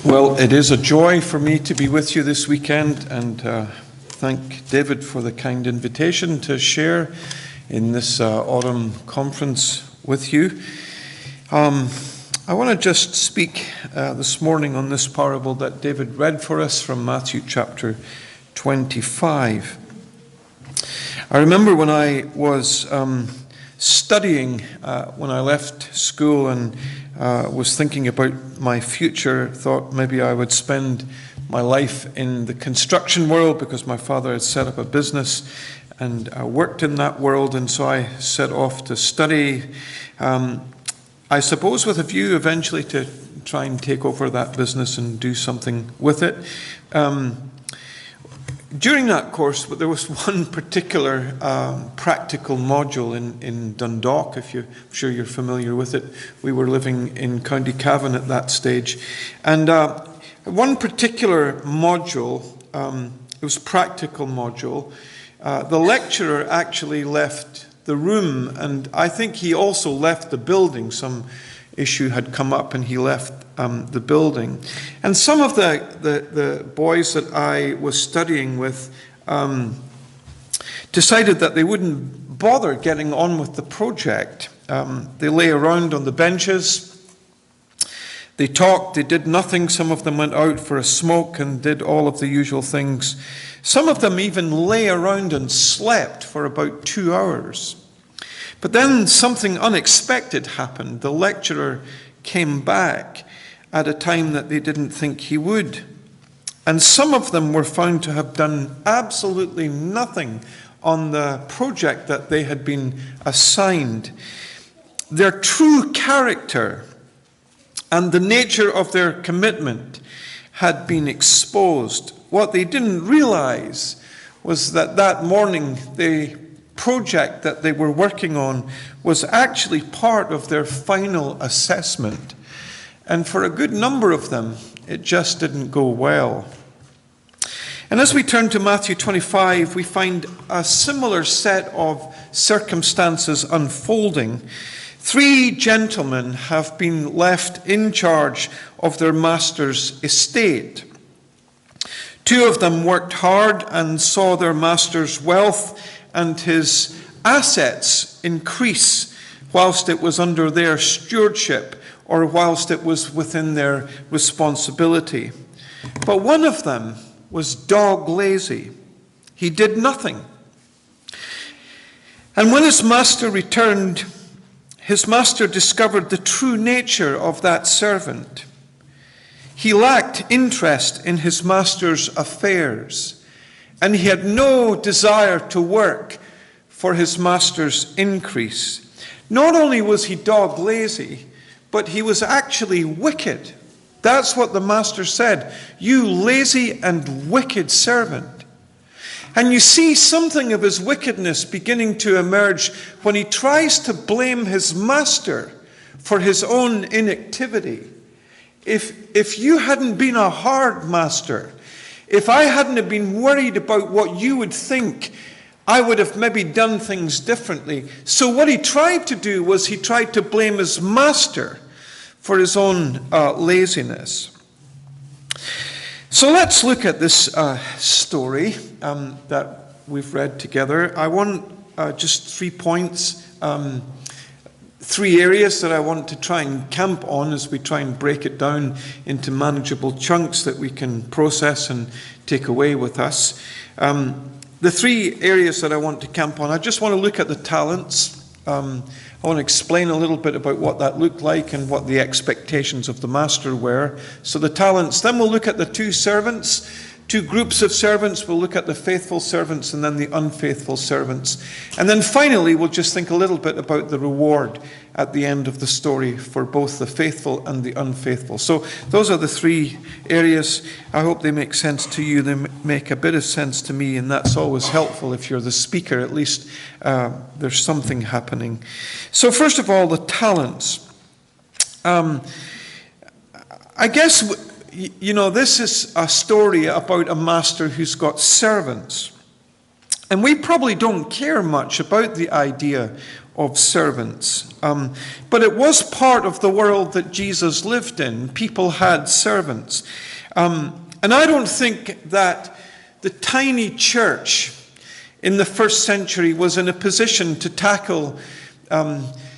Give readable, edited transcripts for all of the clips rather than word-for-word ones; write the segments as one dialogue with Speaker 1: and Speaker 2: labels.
Speaker 1: Well, it is a joy for me to be with you this weekend, and thank David for the kind invitation to share in this autumn conference with you. I want to just speak this morning on this parable that David read for us from Matthew chapter 25. I remember when I was studying when I left school and was thinking about my future, thought maybe I would spend my life in the construction world because my father had set up a business and worked in that world, and so I set off to study, I suppose with a view eventually to try and take over that business and do something with it. During that course, there was one particular practical module in Dundalk, I'm sure you're familiar with it. We were living in County Cavan at that stage. And one particular module, it was a practical module, the lecturer actually left the room, and I think he also left the building. Some issue had come up and he left the building. And some of the boys that I was studying with decided that they wouldn't bother getting on with the project. They lay around on the benches. They talked, they did nothing. Some of them went out for a smoke and did all of the usual things. Some of them even lay around and slept for about 2 hours. But then something unexpected happened. The lecturer came back at a time that they didn't think he would. And some of them were found to have done absolutely nothing on the project that they had been assigned. Their true character and the nature of their commitment had been exposed. What they didn't realize was that morning the project that they were working on was actually part of their final assessment. And for a good number of them, it just didn't go well. And as we turn to Matthew 25, we find a similar set of circumstances unfolding. 3 gentlemen have been left in charge of their master's estate. 2 of them worked hard and saw their master's wealth and his assets increase whilst it was under their stewardship or whilst it was within their responsibility. But one of them was dog lazy. He did nothing. And when his master returned, his master discovered the true nature of that servant. He lacked interest in his master's affairs, and he had no desire to work for his master's increase. Not only was he dog lazy, but he was actually wicked. That's what the master said. You lazy and wicked servant. And you see something of his wickedness beginning to emerge when he tries to blame his master for his own inactivity. If you hadn't been a hard master, if I hadn't have been worried about what you would think, I would have maybe done things differently. So what he tried to do was he tried to blame his master for his own laziness. So let's look at this story that we've read together. I want just 3 points, 3 areas that I want to try and camp on as we try and break it down into manageable chunks that we can process and take away with us. The 3 areas that I want to camp on, I just want to look at the talents. I want to explain a little bit about what that looked like and what the expectations of the master were. So the talents, then we'll look at the 2 servants, 2 groups of servants. We'll look at the faithful servants and then the unfaithful servants. And then finally, we'll just think a little bit about the reward at the end of the story for both the faithful and the unfaithful. So those are the 3 areas. I hope they make sense to you. They make a bit of sense to me, and that's always helpful if you're the speaker. At least there's something happening. So first of all, the talents. I guess, you know, this is a story about a master who's got servants. And we probably don't care much about the idea of servants. But it was part of the world that Jesus lived in. People had servants. And I don't think that the tiny church in the first century was in a position to tackle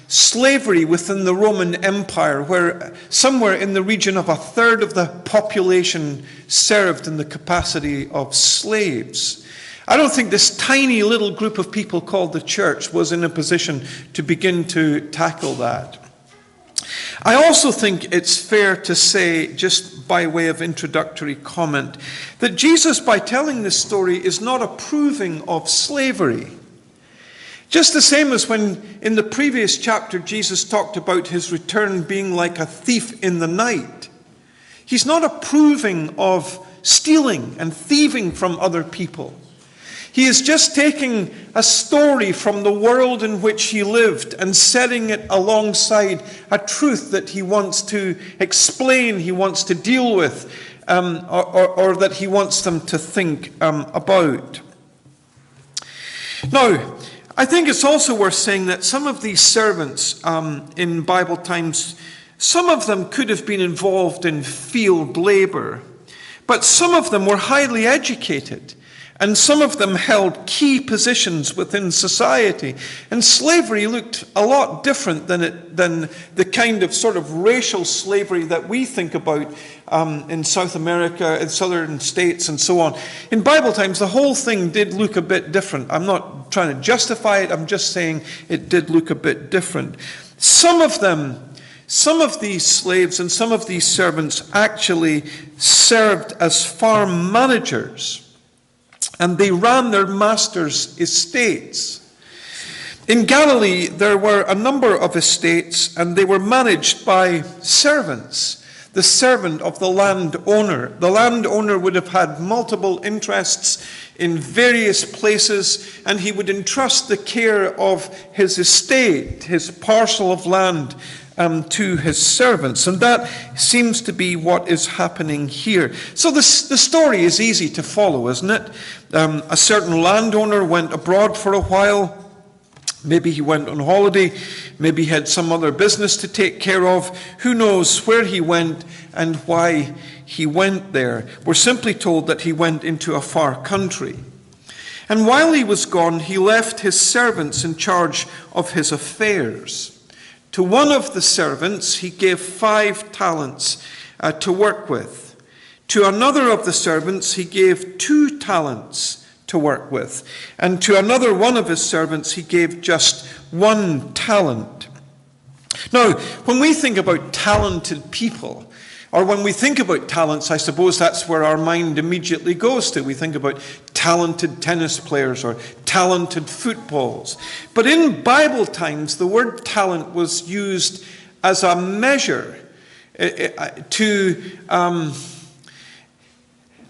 Speaker 1: slavery within the Roman Empire, where somewhere in the region of 1/3 of the population served in the capacity of slaves. I don't think this tiny little group of people called the church was in a position to begin to tackle that. I also think it's fair to say, just by way of introductory comment, that Jesus, by telling this story, is not approving of slavery. Just the same as when in the previous chapter Jesus talked about his return being like a thief in the night. He's not approving of stealing and thieving from other people. He is just taking a story from the world in which he lived and setting it alongside a truth that he wants to explain, he wants to deal with, or that he wants them to think about. Now, I think it's also worth saying that some of these servants in Bible times, some of them could have been involved in field labor, but some of them were highly educated, and some of them held key positions within society. And slavery looked a lot different than the kind of sort of racial slavery that we think about in South America, in southern states, and so on. In Bible times, the whole thing did look a bit different. I'm not trying to justify it, I'm just saying it did look a bit different. Some of these slaves and some of these servants actually served as farm managers, and they ran their master's estates. In Galilee, there were a number of estates, and they were managed by servants, the servant of the landowner. The landowner would have had multiple interests in various places, and he would entrust the care of his estate, his parcel of land, to his servants. And that seems to be what is happening here. So the story is easy to follow, isn't it? A certain landowner went abroad for a while. Maybe he went on holiday. Maybe he had some other business to take care of. Who knows where he went and why he went there. We're simply told that he went into a far country. And while he was gone, he left his servants in charge of his affairs. To one of the servants, he gave 5 talents to work with. To another of the servants, he gave 2 talents to work with. And to another one of his servants, he gave just 1 talent. Now, when we think about talented people, or when we think about talents, I suppose that's where our mind immediately goes to. We think about talented tennis players or talented footballs. But in Bible times, the word talent was used as a measure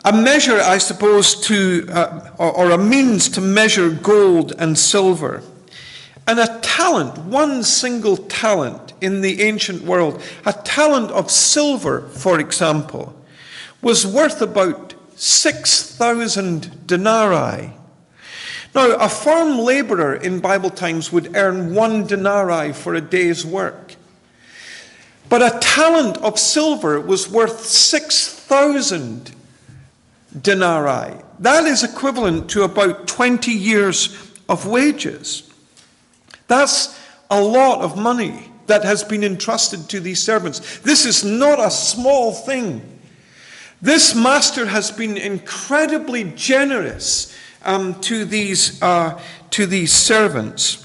Speaker 1: I suppose, or a means to measure gold and silver. And a talent, one single talent in the ancient world, a talent of silver, for example, was worth about 6,000 denarii. Now, a farm laborer in Bible times would earn 1 denarii for a day's work. But a talent of silver was worth 6,000 denarii. That is equivalent to about 20 years of wages. That's a lot of money that has been entrusted to these servants. This is not a small thing. This master has been incredibly generous to these servants.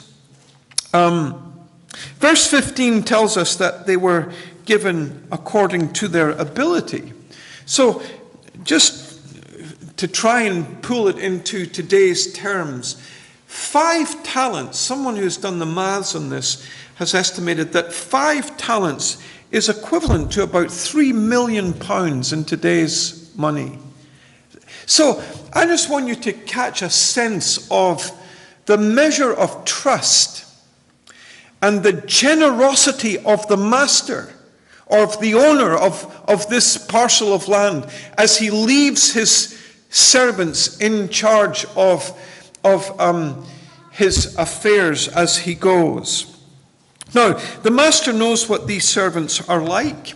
Speaker 1: Verse 15 tells us that they were given according to their ability. So just to try and pull it into today's terms, 5 talents, someone who's done the maths on this has estimated that 5 talents is equivalent to about £3 million in today's money. So I just want you to catch a sense of the measure of trust and the generosity of the master, or of the owner of this parcel of land, as he leaves his servants in charge of his affairs as he goes. Now, the master knows what these servants are like.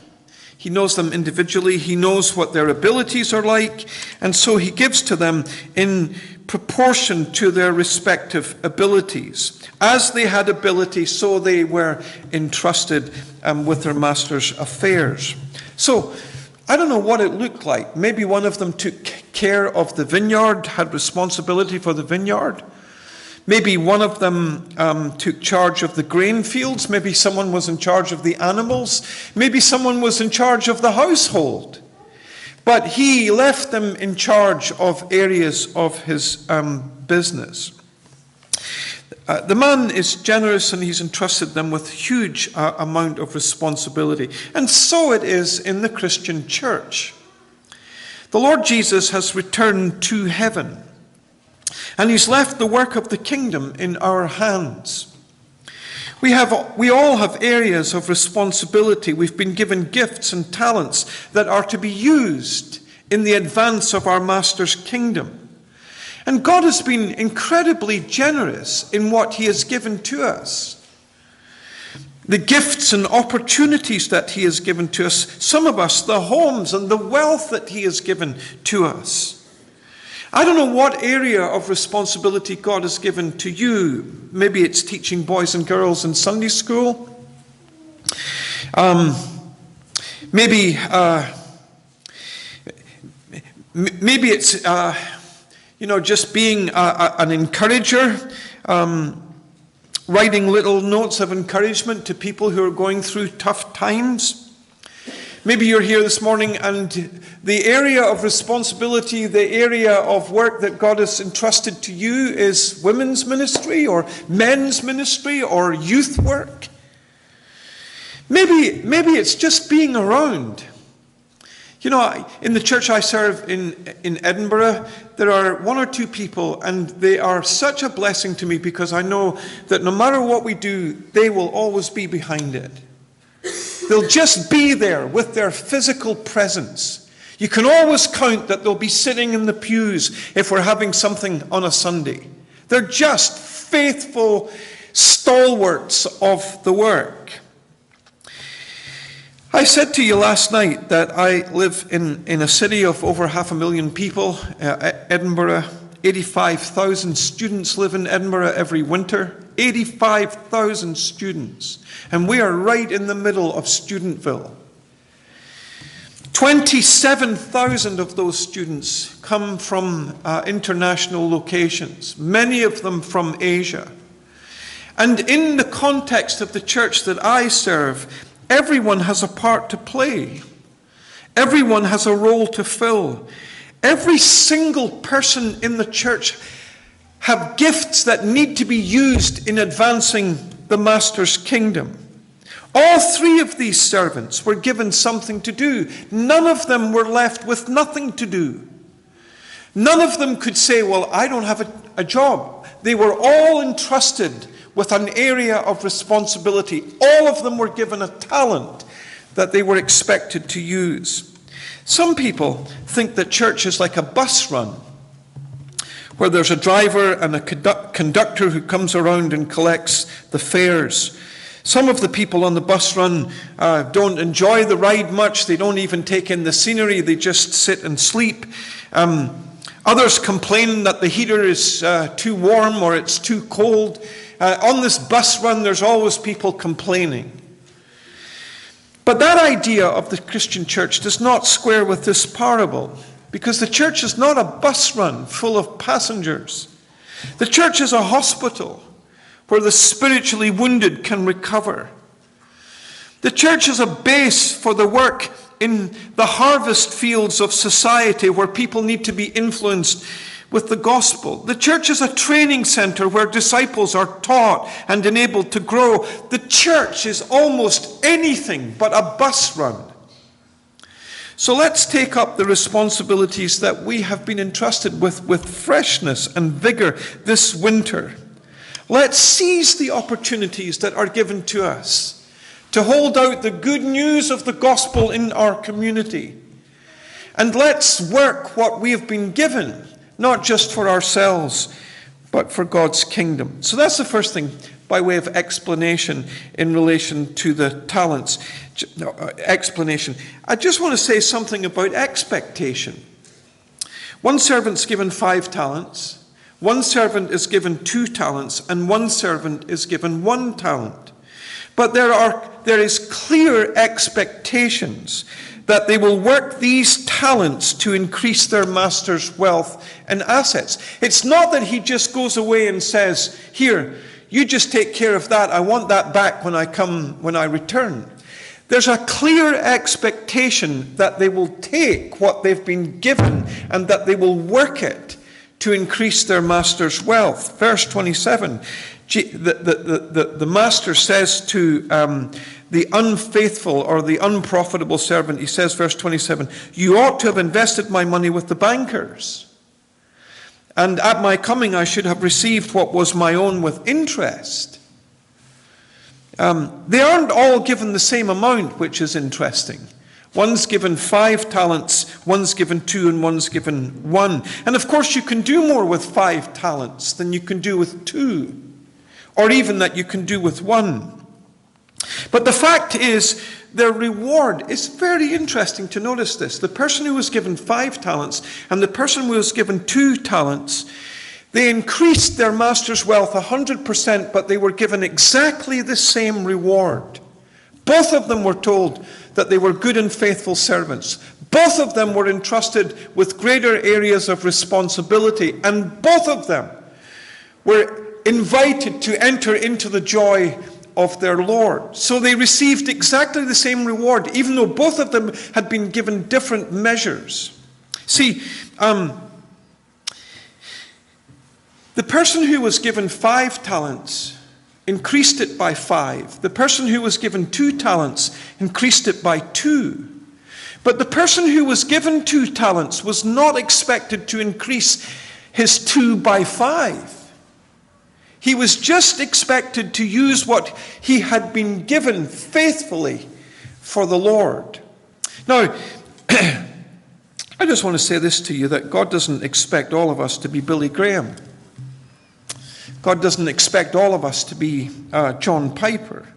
Speaker 1: He knows them individually. He knows what their abilities are like. And so he gives to them in proportion to their respective abilities. As they had ability, so they were entrusted with their master's affairs. So, I don't know what it looked like. Maybe one of them took care of the vineyard, had responsibility for the vineyard. Maybe one of them took charge of the grain fields. Maybe someone was in charge of the animals. Maybe someone was in charge of the household. But he left them in charge of areas of his business. The man is generous, and he's entrusted them with huge amount of responsibility. And so it is in the Christian church. The Lord Jesus has returned to heaven, and he's left the work of the kingdom in our hands. We all have areas of responsibility. We've been given gifts and talents that are to be used in the advance of our Master's kingdom. And God has been incredibly generous in what he has given to us. The gifts and opportunities that he has given to us, some of us, the homes and the wealth that he has given to us. I don't know what area of responsibility God has given to you. Maybe it's teaching boys and girls in Sunday school. Maybe it's just being an encourager, writing little notes of encouragement to people who are going through tough times. Maybe you're here this morning and the area of responsibility, the area of work that God has entrusted to you is women's ministry or men's ministry or youth work. Maybe it's just being around. You know, in the church I serve in Edinburgh, there are one or two people, and they are such a blessing to me because I know that no matter what we do, they will always be behind it. They'll just be there with their physical presence. You can always count that they'll be sitting in the pews if we're having something on a Sunday. They're just faithful stalwarts of the work. I said to you last night that I live in a city of over 500,000 people, Edinburgh. 85,000 students live in Edinburgh every winter. 85,000 students. And we are right in the middle of Studentville. 27,000 of those students come from international locations, many of them from Asia. And in the context of the church that I serve, everyone has a part to play. Everyone has a role to fill. Every single person in the church have gifts that need to be used in advancing the Master's kingdom. All three of these servants were given something to do. None of them were left with nothing to do. None of them could say, well, I don't have a job. They were all entrusted with an area of responsibility. All of them were given a talent that they were expected to use. Some people think that church is like a bus run, where there's a driver and a conductor who comes around and collects the fares. Some of the people on the bus run don't enjoy the ride much. They don't even take in the scenery. They just sit and sleep. Others complain that the heater is too warm or it's too cold. On this bus run, there's always people complaining. But that idea of the Christian church does not square with this parable, because the church is not a bus run full of passengers. The church is a hospital where the spiritually wounded can recover. The church is a base for the work in the harvest fields of society where people need to be influenced with the gospel. The church is a training center where disciples are taught and enabled to grow. The church is almost anything but a bus run. So let's take up the responsibilities that we have been entrusted with freshness and vigor this winter. Let's seize the opportunities that are given to us to hold out the good news of the gospel in our community. And let's work what we have been given, not just for ourselves, but for God's kingdom. So that's the first thing by way of explanation in relation to the talents. Explanation. I just want to say something about expectation. One servant's given 5 talents, one servant is given 2 talents, and one servant is given 1 talent. But there is clear expectations that they will work these talents to increase their master's wealth and assets. It's not that he just goes away and says, here, you just take care of that. I want that back when I return. There's a clear expectation that they will take what they've been given and that they will work it to increase their master's wealth. Verse 27, the master says to the unfaithful or the unprofitable servant, he says, verse 27, you ought to have invested my money with the bankers. And at my coming I should have received what was my own with interest. They aren't all given the same amount, which is interesting. One's given 5 talents, one's given 2, and one's given 1. And of course you can do more with 5 talents than you can do with 2, or even that you can do with 1. But the fact is, their reward is very interesting to notice this. The person who was given 5 talents and the person who was given 2 talents, they increased their master's wealth 100%, but they were given exactly the same reward. Both of them were told that they were good and faithful servants. Both of them were entrusted with greater areas of responsibility, and both of them were invited to enter into the joy of their Lord. So they received exactly the same reward, even though both of them had been given different measures. See, the person who was given 5 talents increased it by 5. The person who was given 2 talents increased it by 2. But the person who was given 2 talents was not expected to increase his 2 by 5. He was just expected to use what he had been given faithfully for the Lord. Now, I just want to say this to you, that God doesn't expect all of us to be Billy Graham. God doesn't expect all of us to be John Piper.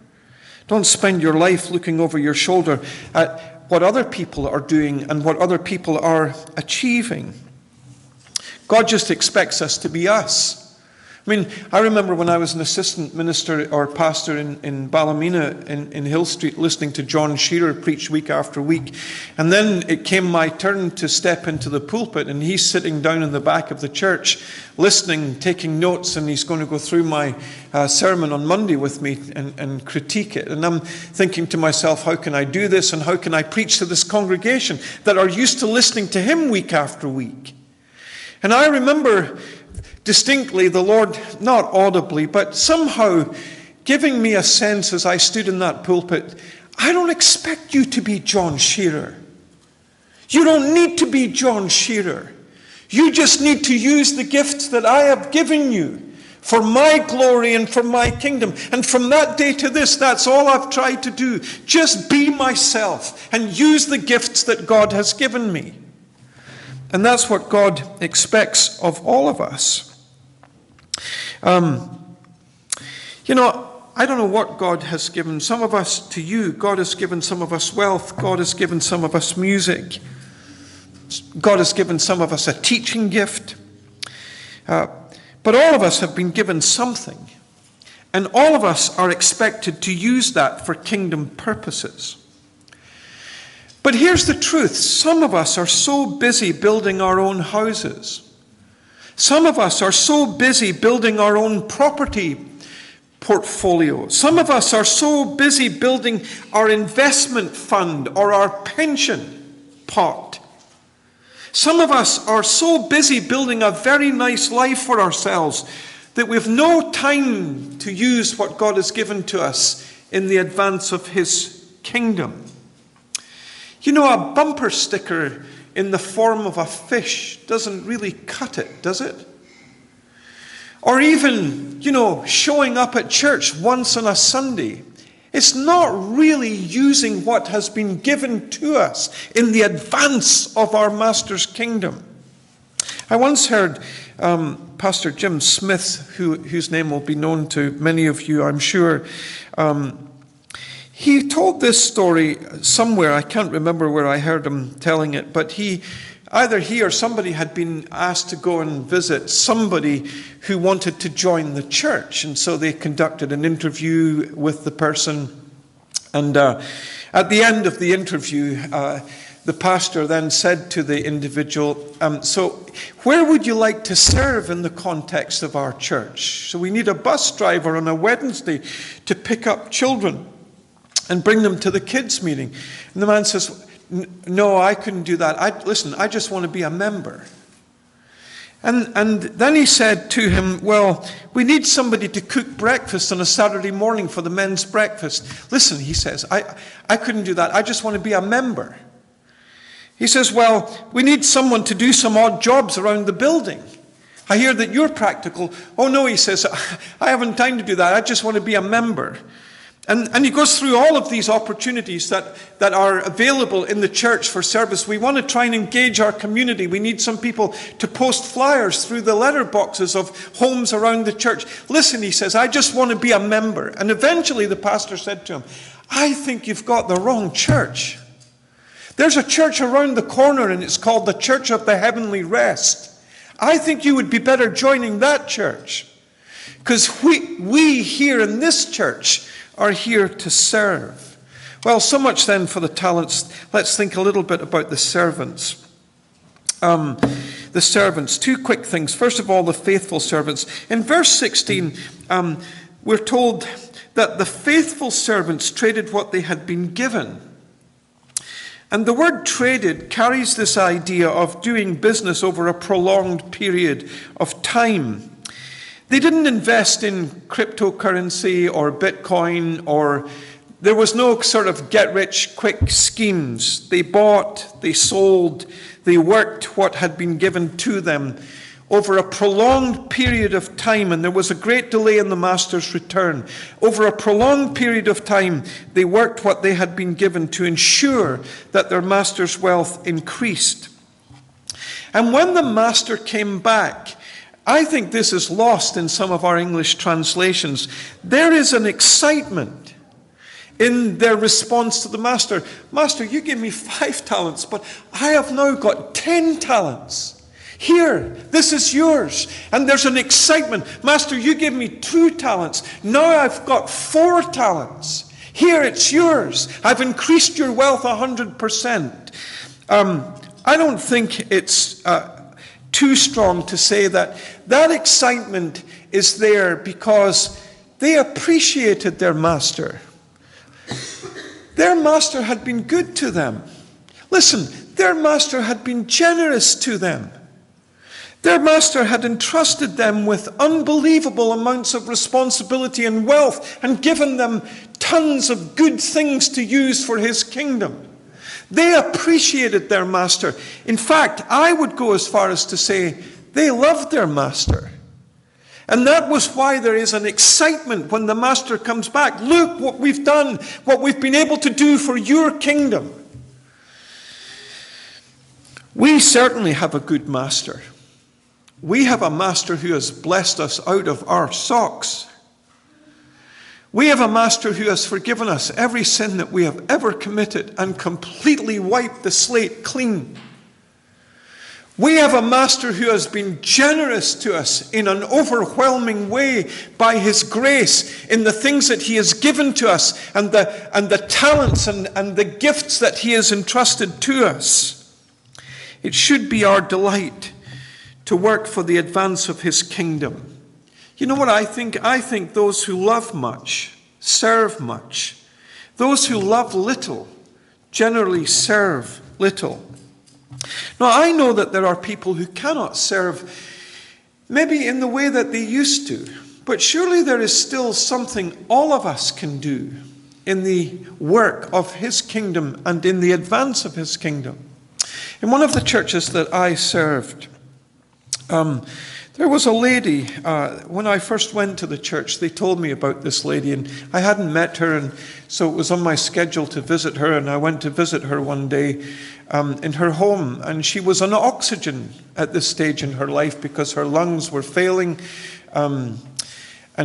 Speaker 1: Don't spend your life looking over your shoulder at what other people are doing and what other people are achieving. God just expects us to be us. I mean, I remember when I was an assistant minister or pastor in Ballymena in Hill Street, listening to John Shearer preach week after week. And then it came my turn to step into the pulpit, and he's sitting down in the back of the church, listening, taking notes, and he's going to go through my sermon on Monday with me and critique it. And I'm thinking to myself, how can I do this, and how can I preach to this congregation that are used to listening to him week after week? And I remember distinctly the Lord, not audibly, but somehow giving me a sense as I stood in that pulpit, I don't expect you to be John Shearer. You don't need to be John Shearer. You just need to use the gifts that I have given you for my glory and for my kingdom. And from that day to this, that's all I've tried to do. Just be myself and use the gifts that God has given me. And that's what God expects of all of us. I don't know what God has given some of us to you. God has given some of us wealth. God has given some of us music. God has given some of us a teaching gift. But all of us have been given something. And all of us are expected to use that for kingdom purposes. But here's the truth. Some of us are so busy building our own houses. Some of us are so busy building our own property portfolio. Some of us are so busy building our investment fund or our pension pot. Some of us are so busy building a very nice life for ourselves that we have no time to use what God has given to us in the advance of his kingdom. You know, a bumper sticker in the form of a fish doesn't really cut it, does it? Or even, showing up at church once on a Sunday. It's not really using what has been given to us in the advance of our Master's kingdom. I once heard Pastor Jim Smith, whose name will be known to many of you, I'm sure. He told this story somewhere. I can't remember where I heard him telling it, but either he or somebody had been asked to go and visit somebody who wanted to join the church. And so they conducted an interview with the person. And at the end of the interview, the pastor then said to the individual, so where would you like to serve in the context of our church? So we need a bus driver on a Wednesday to pick up children and bring them to the kids' meeting. And the man says, no, I couldn't do that. I just want to be a member. And then he said to him, well, we need somebody to cook breakfast on a Saturday morning for the men's breakfast. Listen, he says, I couldn't do that. I just want to be a member. He says, well, we need someone to do some odd jobs around the building. I hear that you're practical. Oh, no, he says, I haven't time to do that. I just want to be a member. And he goes through all of these opportunities that are available in the church for service. We want to try and engage our community. We need some people to post flyers through the letter boxes of homes around the church. Listen, he says, I just want to be a member. And eventually the pastor said to him, I think you've got the wrong church. There's a church around the corner and it's called the Church of the Heavenly Rest. I think you would be better joining that church. Because we here in this church are here to serve. Well, so much then for the talents. Let's think a little bit about the servants. The servants, two quick things. First of all, the faithful servants. In verse 16, we're told that the faithful servants traded what they had been given. And the word traded carries this idea of doing business over a prolonged period of time. They didn't invest in cryptocurrency or Bitcoin, or there was no sort of get-rich-quick schemes. They bought, they sold, they worked what had been given to them over a prolonged period of time, and there was a great delay in the master's return. Over a prolonged period of time, they worked what they had been given to ensure that their master's wealth increased. And when the master came back, I think this is lost in some of our English translations. There is an excitement in their response to the master. Master, you gave me 5 talents, but I have now got 10 talents. Here, this is yours. And there's an excitement. Master, you gave me 2 talents. Now I've got 4 talents. Here, it's yours. I've increased your wealth 100%. I don't think it's too strong to say that that excitement is there because they appreciated their master. Their master had been good to them. Listen, their master had been generous to them. Their master had entrusted them with unbelievable amounts of responsibility and wealth and given them tons of good things to use for his kingdom. They appreciated their master. In fact, I would go as far as to say they loved their master. And that was why there is an excitement when the master comes back. Look what we've done, what we've been able to do for your kingdom. We certainly have a good master. We have a master who has blessed us out of our socks. We have a master who has forgiven us every sin that we have ever committed and completely wiped the slate clean. We have a master who has been generous to us in an overwhelming way by his grace in the things that he has given to us and the talents and the gifts that he has entrusted to us. It should be our delight to work for the advance of his kingdom. You know what I think? I think those who love much serve much. Those who love little generally serve little. Now, I know that there are people who cannot serve maybe in the way that they used to, but surely there is still something all of us can do in the work of his kingdom and in the advance of his kingdom. In one of the churches that I served, there was a lady, when I first went to the church, they told me about this lady, and I hadn't met her, and so it was on my schedule to visit her, and I went to visit her one day in her home, and she was on oxygen at this stage in her life because her lungs were failing, and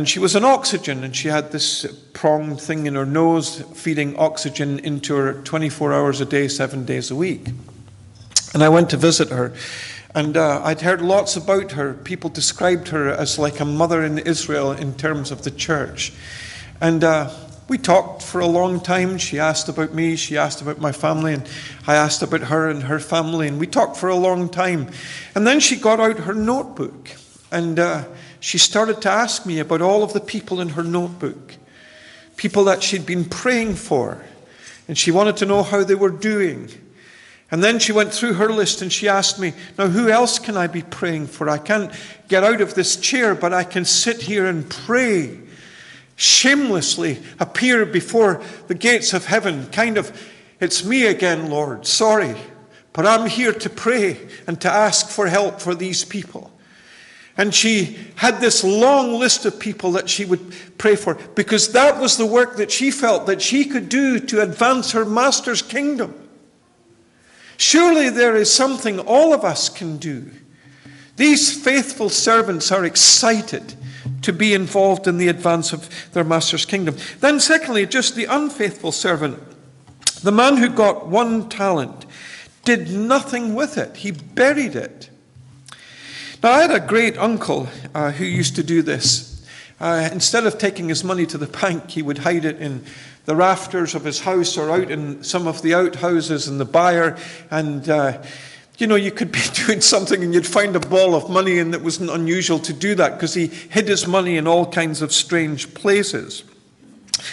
Speaker 1: she was on oxygen, and she had this pronged thing in her nose feeding oxygen into her 24 hours a day, 7 days a week. And I went to visit her, and I'd heard lots about her. People described her as like a mother in Israel in terms of the church. And we talked for a long time. She asked about me, she asked about my family, and I asked about her and her family, and we talked for a long time. And then she got out her notebook, and she started to ask me about all of the people in her notebook, people that she'd been praying for, and she wanted to know how they were doing. And then she went through her list and she asked me, now who else can I be praying for? I can't get out of this chair, but I can sit here and pray. Shamelessly appear before the gates of heaven, kind of, it's me again, Lord, sorry, but I'm here to pray and to ask for help for these people. And she had this long list of people that she would pray for, because that was the work that she felt that she could do to advance her master's kingdom. Surely there is something all of us can do. These faithful servants are excited to be involved in the advance of their master's kingdom. Then secondly, just the unfaithful servant, the man who got 1 talent, did nothing with it. He buried it. Now, I had a great uncle who used to do this. Instead of taking his money to the bank, he would hide it in the rafters of his house or out in some of the outhouses in the byre. And, you could be doing something and you'd find a ball of money, and it wasn't unusual to do that because he hid his money in all kinds of strange places.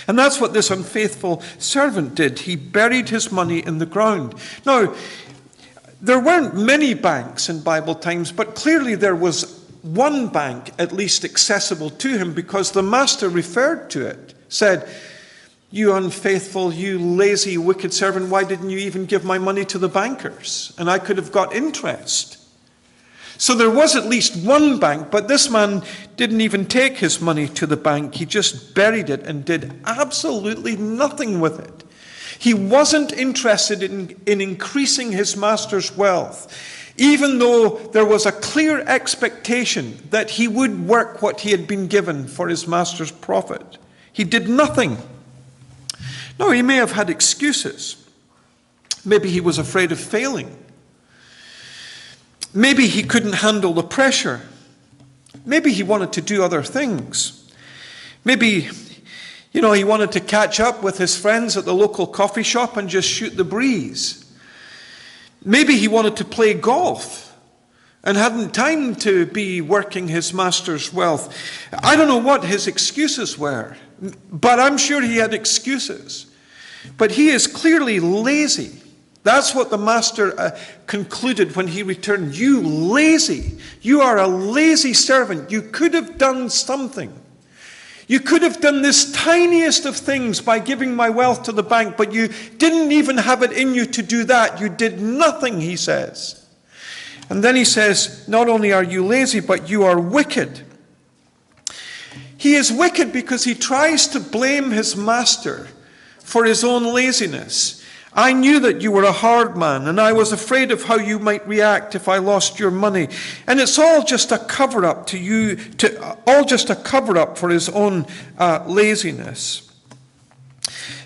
Speaker 1: And that's what this unfaithful servant did. He buried his money in the ground. Now, there weren't many banks in Bible times, but clearly there was one bank at least accessible to him, because the master referred to it, said, you unfaithful, you lazy, wicked servant, why didn't you even give my money to the bankers? And I could have got interest. So there was at least one bank, but this man didn't even take his money to the bank. He just buried it and did absolutely nothing with it. He wasn't interested in increasing his master's wealth, even though there was a clear expectation that he would work what he had been given for his master's profit. He did nothing. Now, he may have had excuses. Maybe he was afraid of failing. Maybe he couldn't handle the pressure. Maybe he wanted to do other things. Maybe, he wanted to catch up with his friends at the local coffee shop and just shoot the breeze. Maybe he wanted to play golf and hadn't time to be working his master's wealth. I don't know what his excuses were, but I'm sure he had excuses. But he is clearly lazy. That's what the master concluded when he returned. You lazy. You are a lazy servant. You could have done something. You could have done this tiniest of things by giving my wealth to the bank, but you didn't even have it in you to do that. You did nothing, he says. And then he says, not only are you lazy, but you are wicked. He is wicked because he tries to blame his master for his own laziness. I knew that you were a hard man, and I was afraid of how you might react if I lost your money. And it's all just a cover-up all just a cover-up for his own laziness.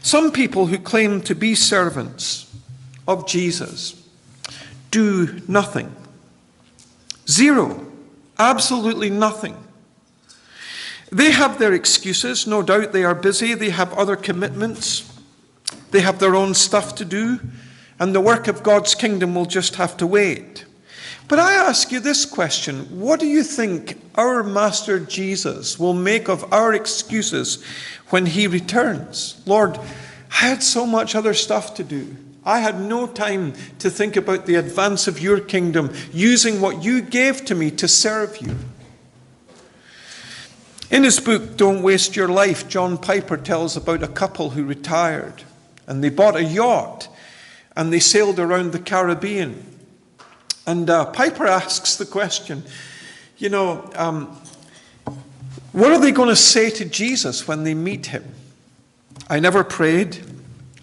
Speaker 1: Some people who claim to be servants of Jesus do nothing. Zero. Absolutely nothing. They have their excuses. No doubt they are busy. They have other commitments. They have their own stuff to do. And the work of God's kingdom will just have to wait. But I ask you this question. What do you think our Master Jesus will make of our excuses when he returns? Lord, I had so much other stuff to do. I had no time to think about the advance of your kingdom, using what you gave to me to serve you. In his book, Don't Waste Your Life, John Piper tells about a couple who retired. And they bought a yacht and they sailed around the Caribbean. And Piper asks the question, what are they going to say to Jesus when they meet him? I never prayed.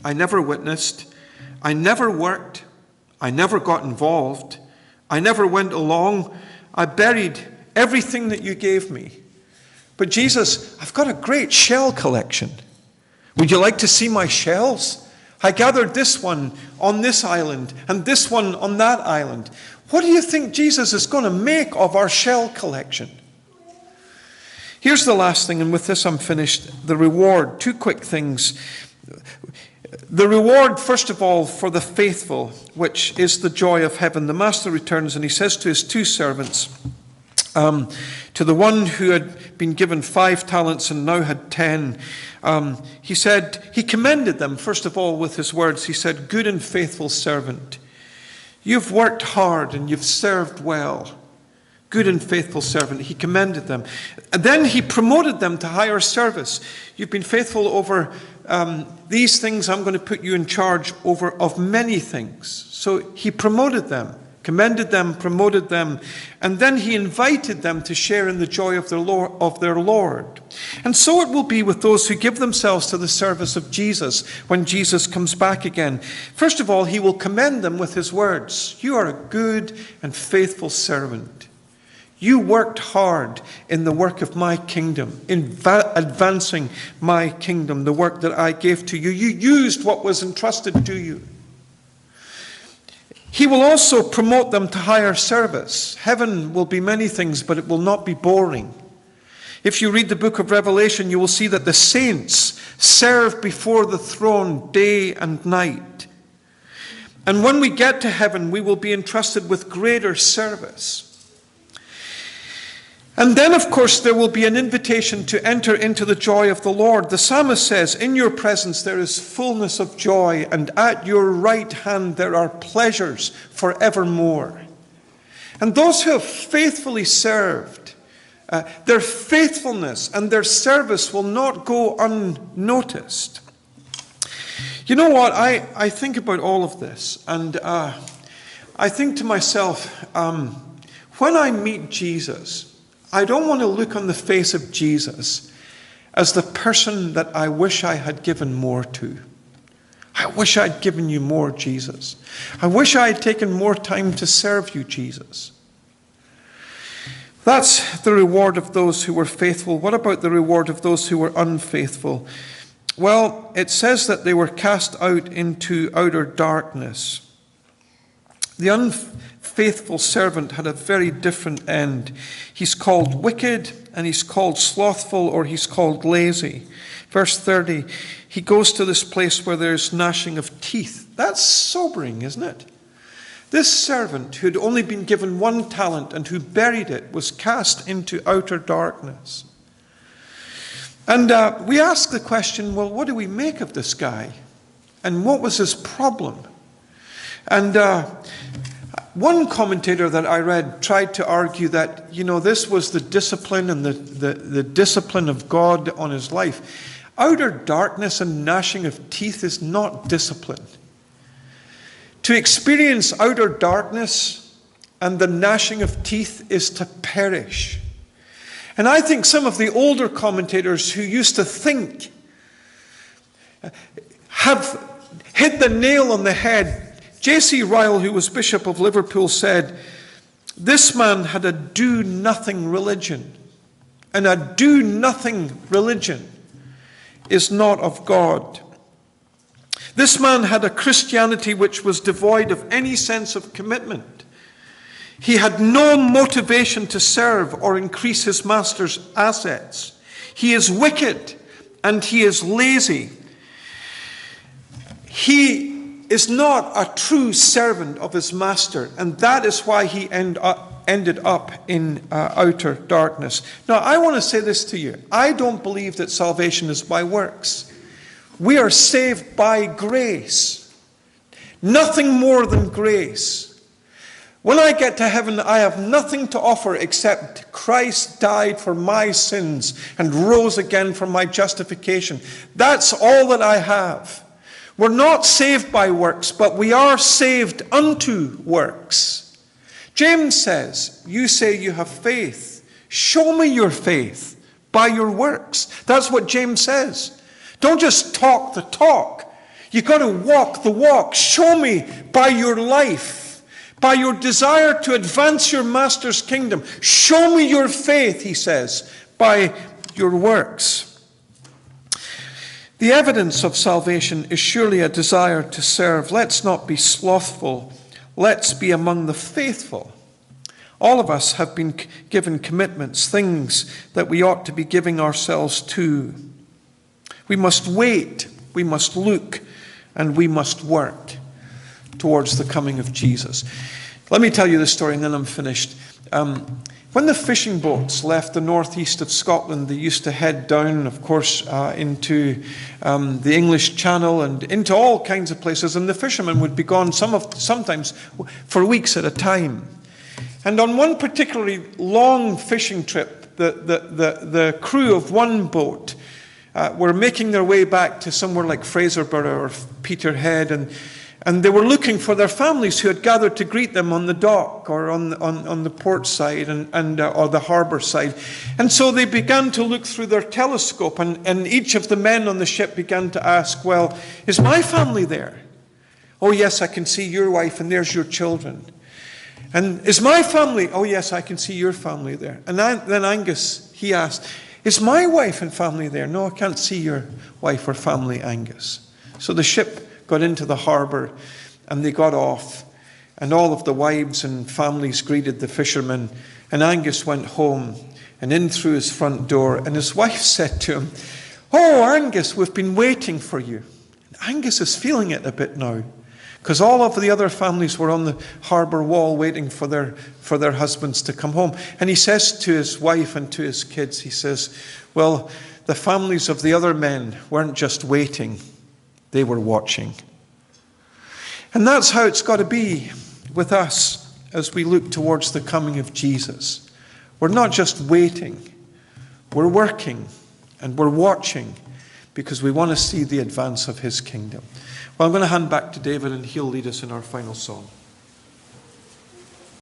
Speaker 1: I never witnessed. I never worked. I never got involved. I never went along. I buried everything that you gave me. But Jesus, I've got a great shell collection. Would you like to see my shells? I gathered this one on this island and this one on that island. What do you think Jesus is going to make of our shell collection? Here's the last thing, and with this I'm finished. The reward. Two quick things. The reward, first of all, for the faithful, which is the joy of heaven. The master returns and he says to his two servants, to the one who had been given 5 talents and now had 10, he commended them, first of all, with his words. He said, good and faithful servant, you've worked hard and you've served well. Good and faithful servant. He commended them. And then he promoted them to higher service. You've been faithful over these things. I'm going to put you in charge of many things. So he promoted them, commended them, promoted them, and then he invited them to share in the joy of their Lord. And so it will be with those who give themselves to the service of Jesus when Jesus comes back again. First of all, he will commend them with his words. You are a good and faithful servant. You worked hard in the work of my kingdom, in advancing my kingdom, the work that I gave to you. You used what was entrusted to you. He will also promote them to higher service. Heaven will be many things, but it will not be boring. If you read the book of Revelation, you will see that the saints serve before the throne day and night. And when we get to heaven, we will be entrusted with greater service. And then, of course, there will be an invitation to enter into the joy of the Lord. The psalmist says, in your presence there is fullness of joy, and at your right hand there are pleasures forevermore. And those who have faithfully served, their faithfulness and their service will not go unnoticed. You know what? I think about all of this, and I think to myself, when I meet Jesus, I don't want to look on the face of Jesus as the person that I wish I had given more to. I wish I'd given you more, Jesus. I wish I had taken more time to serve you, Jesus. That's the reward of those who were faithful. What about the reward of those who were unfaithful? Well, it says that they were cast out into outer darkness. The unfaithful servant had a very different end. He's called wicked, and he's called slothful, or he's called lazy. Verse 30, he goes to this place where there's gnashing of teeth. That's sobering, isn't it? This servant who had only been given 1 talent and who buried it was cast into outer darkness. And we ask the question, well, what do we make of this guy? And what was his problem? And one commentator that I read tried to argue that, this was the discipline and the discipline of God on his life. Outer darkness and gnashing of teeth is not discipline. To experience outer darkness and the gnashing of teeth is to perish. And I think some of the older commentators who used to think have hit the nail on the head. J.C. Ryle, who was Bishop of Liverpool, said, this man had a do-nothing religion. And a do-nothing religion is not of God. This man had a Christianity which was devoid of any sense of commitment. He had no motivation to serve or increase his master's assets. He is wicked and he is lazy. He is not a true servant of his master, and that is why he ended up in outer darkness. Now, I want to say this to you. I don't believe that salvation is by works. We are saved by grace. Nothing more than grace. When I get to heaven, I have nothing to offer except Christ died for my sins and rose again for my justification. That's all that I have. We're not saved by works, but we are saved unto works. James says, you say you have faith. Show me your faith by your works. That's what James says. Don't just talk the talk. You've got to walk the walk. Show me by your life, by your desire to advance your master's kingdom. Show me your faith, he says, by your works. The evidence of salvation is surely a desire to serve. Let's not be slothful. Let's be among the faithful. All of us have been given commitments, things that we ought to be giving ourselves to. We must wait, we must look, and we must work towards the coming of Jesus. Let me tell you the story and then I'm finished. When the fishing boats left the northeast of Scotland, they used to head down, of course, into the English Channel and into all kinds of places. And the fishermen would be gone sometimes for weeks at a time. And on one particularly long fishing trip, the crew of one boat were making their way back to somewhere like Fraserburgh or Peterhead, and they were looking for their families who had gathered to greet them on the dock or on the port side or the harbour side. And so they began to look through their telescope, and each of the men on the ship began to ask, well, is my family there? Oh, yes, I can see your wife, and there's your children. And is my family? Oh, yes, I can see your family there. And then Angus, he asked, is my wife and family there? No, I can't see your wife or family, Angus. So the ship got into the harbour and they got off, and all of the wives and families greeted the fishermen, and Angus went home and in through his front door, and his wife said to him, oh, Angus, we've been waiting for you. And Angus is feeling it a bit now, because all of the other families were on the harbour wall waiting for their husbands to come home. And he says to his wife and to his kids, he says, well, the families of the other men weren't just waiting, they were watching. And that's how it's got to be with us as we look towards the coming of Jesus. We're not just waiting, we're working and we're watching because we want to see the advance of his kingdom. Well, I'm going to hand back to David and he'll lead us in our final song.